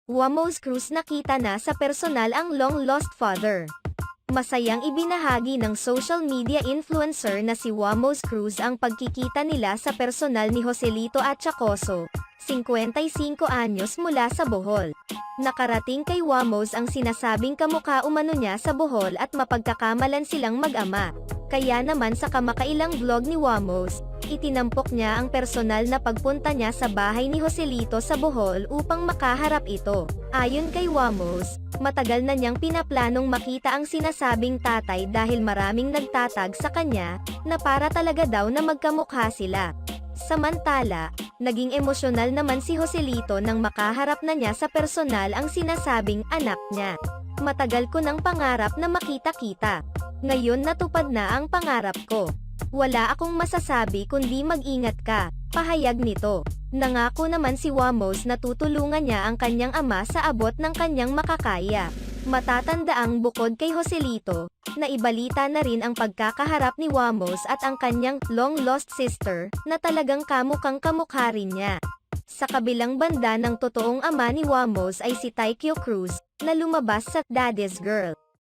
Wamos Cruz nakita na sa personal ang long-lost father. Masayang ibinahagi ng social media influencer na si Wamos Cruz ang pagkikita nila sa personal ni Joselito Achacoso, 55 anyos mula sa Bohol. Nakarating kay Wamos ang sinasabing kamukha umano niya sa Bohol at mapagkakamalan silang mag-ama. Kaya naman sa kamakailang vlog ni Wamos, itinampok niya ang personal na pagpunta niya sa bahay ni Joselito sa Bohol upang makaharap ito. Ayon kay Wamos, matagal na niyang pinaplanong makita ang sinasabing tatay dahil maraming nagtatag sa kanya, na para talaga daw na magkamukha sila. Samantala, naging emosyonal naman si Joselito nang makaharap na niya sa personal ang sinasabing anak niya. Matagal ko nang pangarap na makita-kita. Ngayon natupad na ang pangarap ko. Wala akong masasabi kundi mag-ingat ka, pahayag nito. Nangako naman si Wamos na tutulungan niya ang kanyang ama sa abot ng kanyang makakaya. Matatandaang bukod kay Joselito, naibalita na rin ang pagkakaharap ni Wamos at ang kanyang long-lost sister, na talagang kamukhang-kamukha rin niya. Sa kabilang banda ng totoong ama ni Wamos ay si Taikyo Cruz, na lumabas sa Daddy's Girl.